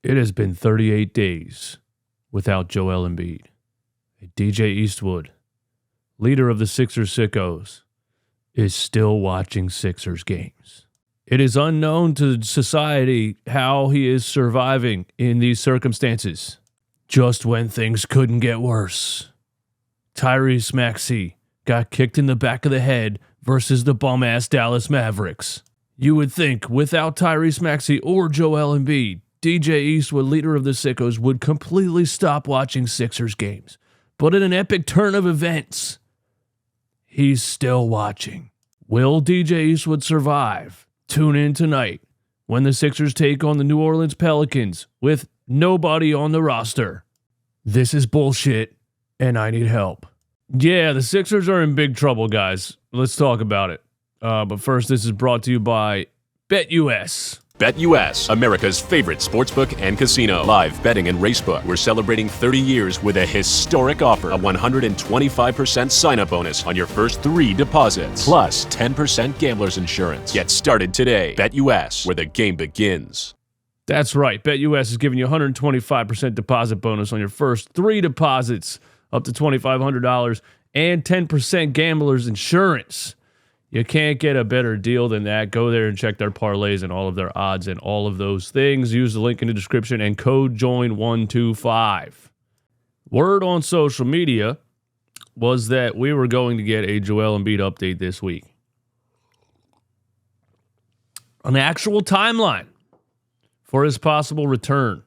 It has been 38 days without Joel Embiid. DJ Eastwood, leader of the Sixers Sickos, is still watching Sixers games. It is unknown to society how he is surviving in these circumstances. Just when things couldn't get worse, Tyrese Maxey got kicked in the back of the head versus the bum-ass Dallas Mavericks. You would think without Tyrese Maxey or Joel Embiid, DJ Eastwood, leader of the Sickos, would completely stop watching Sixers games. But in an epic turn of events, he's still watching. Will DJ Eastwood survive? Tune in tonight when the Sixers take on the New Orleans Pelicans with nobody on the roster. This is bullshit, and I need help. Yeah, the Sixers are in big trouble, guys. Let's talk about it. But first, this is brought to you by BetUS. BetUS, America's favorite sportsbook and casino. Live betting and racebook. We're celebrating 30 years with a historic offer. A 125% sign-up bonus on your first 3 deposits. Plus 10% gambler's insurance. Get started today. BetUS, where the game begins. That's right. BetUS is giving you a 125% deposit bonus on your first 3 deposits up to $2,500 and 10% gambler's insurance. You can't get a better deal than that. Go there and check their parlays and all of their odds and all of those things. Use the link in the description and code JOIN125. Word on social media was that we were going to get a Joel Embiid update this week. An actual timeline for his possible return.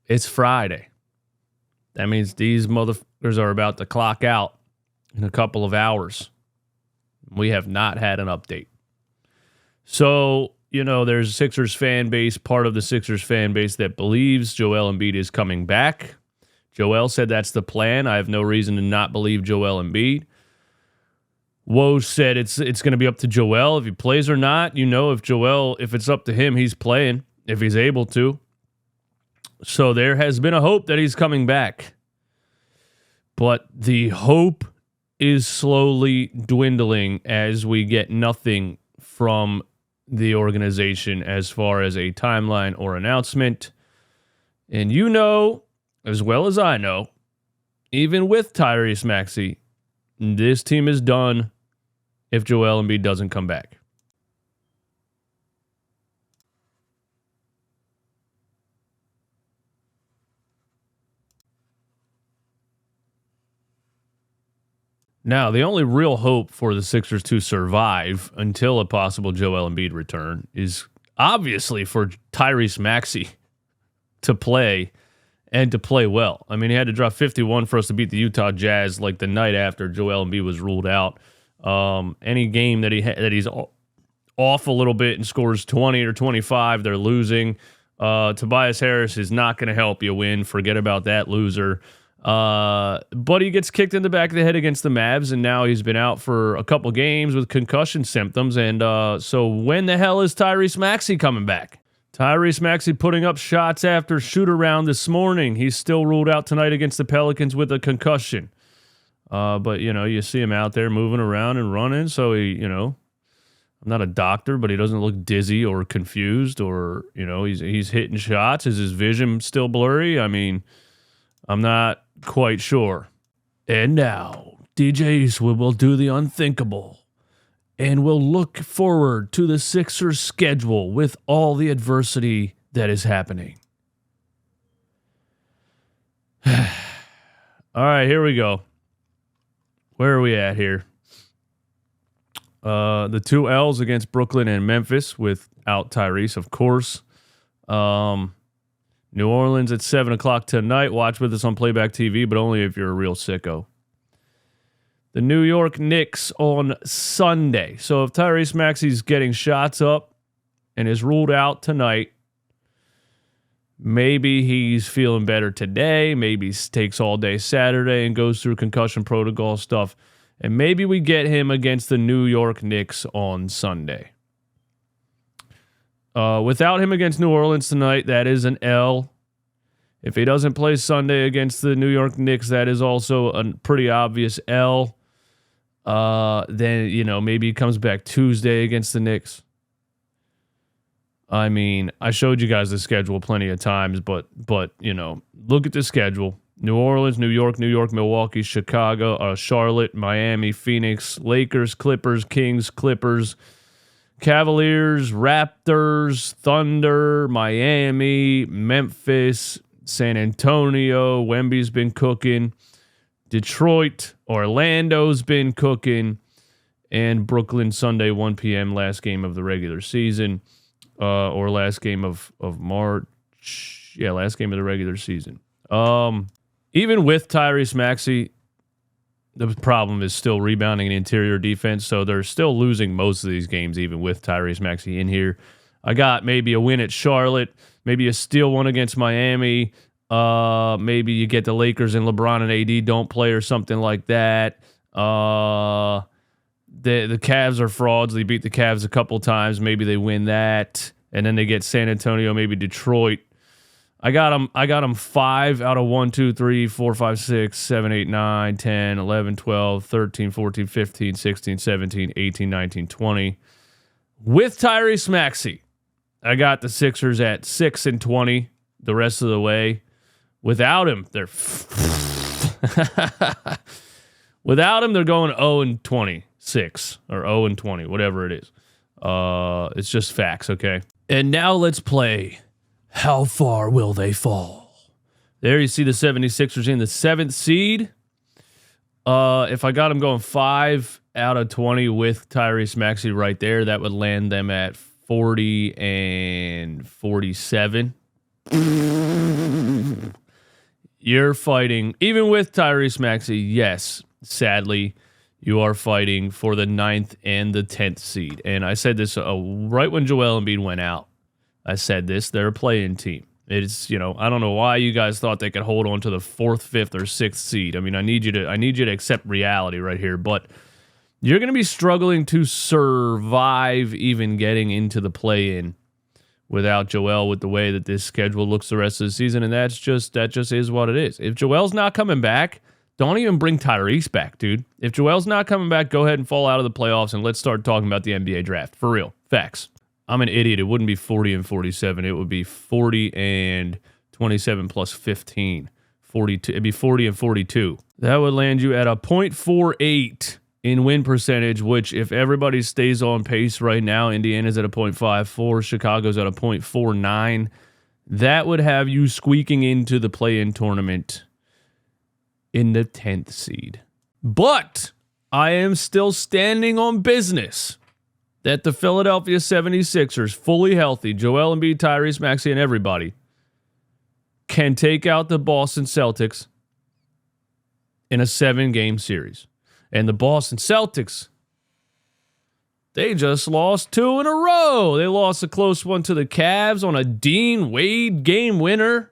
It's Friday. That means these motherfuckers are about to clock out in a couple of hours. We have not had an update. So, there's a Sixers fan base, part of the Sixers fan base that believes Joel Embiid is coming back. Joel said that's the plan. I have no reason to not believe Joel Embiid. Woj said it's going to be up to Joel if he plays or not. If it's up to him, he's playing if he's able to. So there has been a hope that he's coming back. But the hope is slowly dwindling as we get nothing from the organization as far as a timeline or announcement. And as well as I know, even with Tyrese Maxey, this team is done if Joel Embiid doesn't come back. Now, the only real hope for the Sixers to survive until a possible Joel Embiid return is obviously for Tyrese Maxey to play and to play well. I mean, he had to drop 51 for us to beat the Utah Jazz like the night after Joel Embiid was ruled out. Any game that he's off a little bit and scores 20 or 25, they're losing. Tobias Harris is not going to help you win. Forget about that loser. But he gets kicked in the back of the head against the Mavs, and now he's been out for a couple games with concussion symptoms. And so when the hell is Tyrese Maxey coming back? Tyrese Maxey putting up shots after shoot-around this morning. He's still ruled out tonight against the Pelicans with a concussion. But, you see him out there moving around and running. So I'm not a doctor, but he doesn't look dizzy or confused or, he's hitting shots. Is his vision still blurry? I mean, I'm not quite sure. And now, DJ Eastwood will do the unthinkable and will look forward to the Sixers' schedule with all the adversity that is happening. All right, here we go. Where are we at here? The 2 L's against Brooklyn and Memphis without Tyrese, of course. New Orleans at 7 o'clock tonight. Watch with us on Playback TV, but only if you're a real sicko. The New York Knicks on Sunday. So if Tyrese Maxey's getting shots up and is ruled out tonight, maybe he's feeling better today. Maybe he takes all day Saturday and goes through concussion protocol stuff. And maybe we get him against the New York Knicks on Sunday. Without him against New Orleans tonight, that is an L. If he doesn't play Sunday against the New York Knicks, that is also a pretty obvious L. Then, maybe he comes back Tuesday against the Knicks. I mean, I showed you guys the schedule plenty of times, but look at the schedule. New Orleans, New York, Milwaukee, Chicago, Charlotte, Miami, Phoenix, Lakers, Clippers, Kings, Clippers, Cavaliers, Raptors, Thunder, Miami, Memphis, San Antonio. Wemby's been cooking. Detroit, Orlando's been cooking. And Brooklyn Sunday, 1 p.m., last game of the regular season. Or last game of March. Yeah, last game of the regular season. Even with Tyrese Maxey, the problem is still rebounding and interior defense, so they're still losing most of these games, even with Tyrese Maxey in here. I got maybe a win at Charlotte, maybe a steal one against Miami. Maybe you get the Lakers and LeBron and AD don't play or something like that. The Cavs are frauds. They beat the Cavs a couple times. Maybe they win that, and then they get San Antonio, maybe Detroit. I got them 5 out of 1, 2, 3, 4, 5, 6, 7, 8, 9, 10, 11, 12, 13, 14, 15, 16, 17, 18, 19, 20. With Tyrese Maxey, I got the Sixers at 6 and 20 the rest of the way. Without him, they're going 0 and 26 or 0 and 20, whatever it is. It's just facts, okay? And now let's play How Far Will They Fall? There you see the 76ers in the 7th seed. If I got them going 5 out of 20 with Tyrese Maxey right there, that would land them at 40 and 47. You're fighting, even with Tyrese Maxey, yes, sadly, you are fighting for the 9th and the 10th seed. And I said this right when Joel Embiid went out. I said this, they're a play-in team. It's, I don't know why you guys thought they could hold on to the 4th, 5th, or 6th seed. I mean, I need you to accept reality right here. But you're going to be struggling to survive even getting into the play-in without Joel, with the way that this schedule looks the rest of the season, and that just is what it is. If Joel's not coming back, don't even bring Tyrese back, dude. If Joel's not coming back, go ahead and fall out of the playoffs, and let's start talking about the NBA draft. For real. Facts. I'm an idiot. It wouldn't be 40 and 47. It would be 40 and 27 plus 15. 42. It'd be 40 and 42. That would land you at a .48 in win percentage, which if everybody stays on pace right now, Indiana's at a .54, Chicago's at a .49. That would have you squeaking into the play-in tournament in the 10th seed. But I am still standing on business that the Philadelphia 76ers, fully healthy, Joel Embiid, Tyrese Maxey, and everybody, can take out the Boston Celtics in a 7-game series. And the Boston Celtics, they just lost 2 in a row. They lost a close one to the Cavs on a Dean Wade game winner.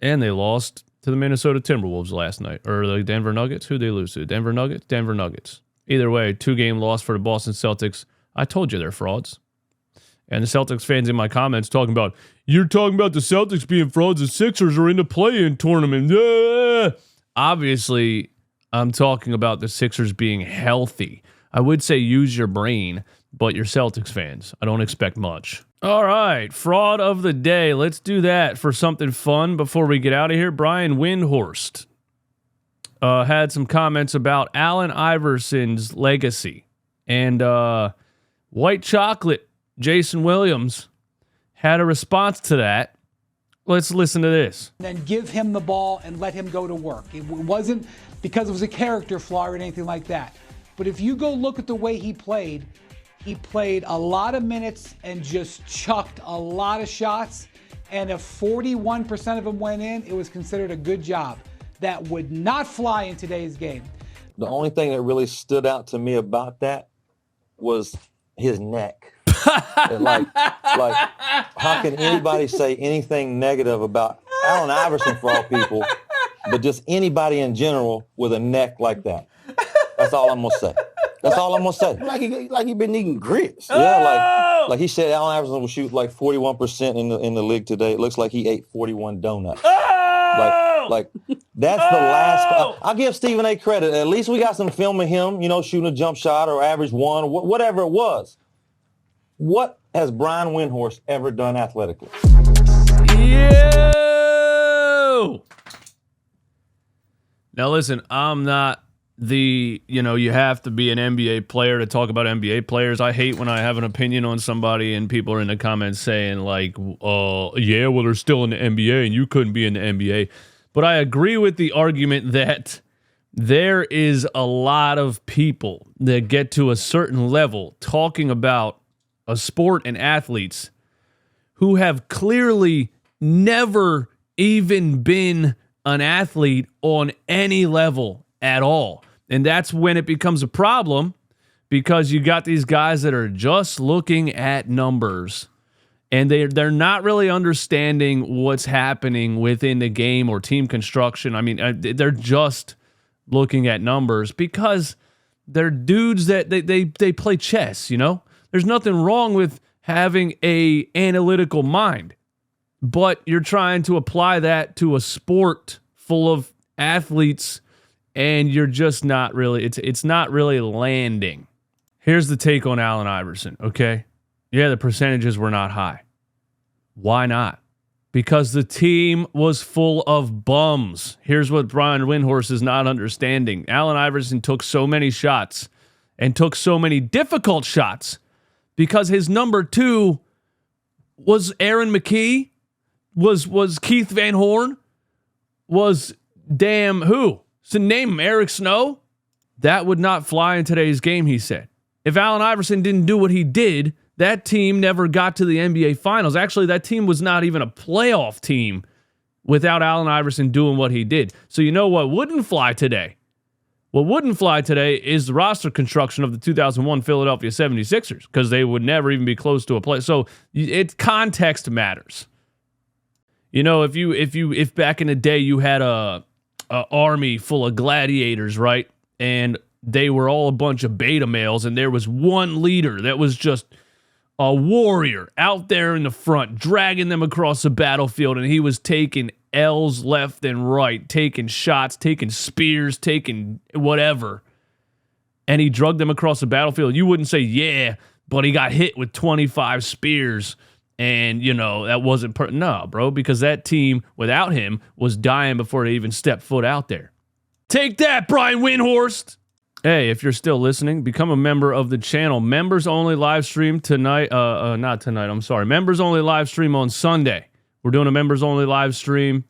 And they lost to the Minnesota Timberwolves last night. Or the Denver Nuggets. Who'd they lose to? Denver Nuggets? Denver Nuggets. Either way, 2-game loss for the Boston Celtics. I told you they're frauds. And the Celtics fans in my comments talking about, you're talking about the Celtics being frauds, the Sixers are in the play-in tournament. Yeah. Obviously, I'm talking about the Sixers being healthy. I would say use your brain, but you're Celtics fans. I don't expect much. All right, fraud of the day. Let's do that for something fun before we get out of here. Brian Windhorst had some comments about Allen Iverson's legacy. And White Chocolate, Jason Williams, had a response to that. Let's listen to this. Then give him the ball and let him go to work. It wasn't because it was a character flaw or anything like that. But if you go look at the way he played a lot of minutes and just chucked a lot of shots. And if 41% of them went in, it was considered a good job. That would not fly in today's game. The only thing that really stood out to me about that was his neck. like, how can anybody say anything negative about Allen Iverson, for all people, but just anybody in general with a neck like that? That's all I'm gonna say. That's all I'm gonna say. Like he been eating grits. Yeah, like he said, Allen Iverson will shoot like 41% in the league today. It looks like he ate 41 donuts. Like that's the last. I'll give Stephen A. credit. At least we got some film of him, shooting a jump shot or average one, whatever it was. What has Brian Windhorst ever done athletically? Yo! Now listen, I'm not you have to be an NBA player to talk about NBA players. I hate when I have an opinion on somebody and people are in the comments saying like, yeah, well, they're still in the NBA and you couldn't be in the NBA. But I agree with the argument that there is a lot of people that get to a certain level talking about a sport and athletes who have clearly never even been an athlete on any level at all. And that's when it becomes a problem, because you got these guys that are just looking at numbers and they're not really understanding what's happening within the game or team construction. I mean, they're just looking at numbers because they're dudes that they play chess, you know? There's nothing wrong with having a analytical mind, but you're trying to apply that to a sport full of athletes and you're just not really, it's not really landing. Here's the take on Allen Iverson, okay? Yeah, the percentages were not high. Why not? Because the team was full of bums. Here's what Brian Windhorst is not understanding. Allen Iverson took so many shots and took so many difficult shots because his number 2 was Aaron McKee, was Keith Van Horn, was who? So name him, Eric Snow? That would not fly in today's game, he said. If Allen Iverson didn't do what he did, that team never got to the NBA Finals. Actually, that team was not even a playoff team without Allen Iverson doing what he did. So you know what wouldn't fly today? What wouldn't fly today is the roster construction of the 2001 Philadelphia 76ers, because they would never even be close to a play. So context matters. You know, if back in the day you had a army full of gladiators, right? And they were all a bunch of beta males, and there was one leader that was just a warrior out there in the front, dragging them across the battlefield, and he was taking L's left and right, taking shots, taking spears, taking whatever. And he drugged them across the battlefield. You wouldn't say, yeah, but he got hit with 25 spears. And, you know, that wasn't... No, bro, because that team, without him, was dying before they even stepped foot out there. Take that, Brian Windhorst! Hey, if you're still listening, become a member of the channel. Members only live stream tonight. Not tonight, I'm sorry. Members only live stream on Sunday. We're doing a members only live stream.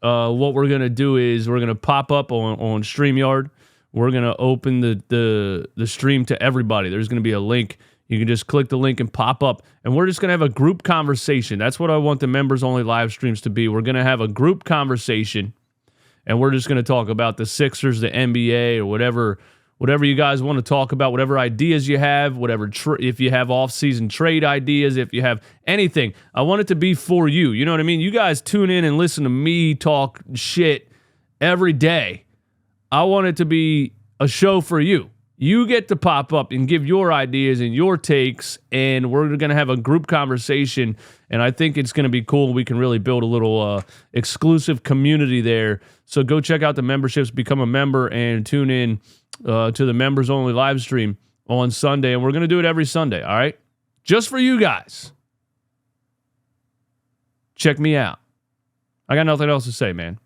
What we're going to do is we're going to pop up on StreamYard. We're going to open the stream to everybody. There's going to be a link. You can just click the link and pop up. And we're just going to have a group conversation. That's what I want the members only live streams to be. We're going to have a group conversation. And we're just going to talk about the Sixers, the NBA, or whatever you guys want to talk about, whatever ideas you have, if you have off-season trade ideas, if you have anything. I want it to be for you. You know what I mean? You guys tune in and listen to me talk shit every day. I want it to be a show for you. You get to pop up and give your ideas and your takes, and we're going to have a group conversation, and I think it's going to be cool. We can really build a little exclusive community there. So go check out the memberships, become a member, and tune in to the members only live stream on Sunday, and we're going to do it every Sunday, all right? Just for you guys. Check me out. I got nothing else to say, man.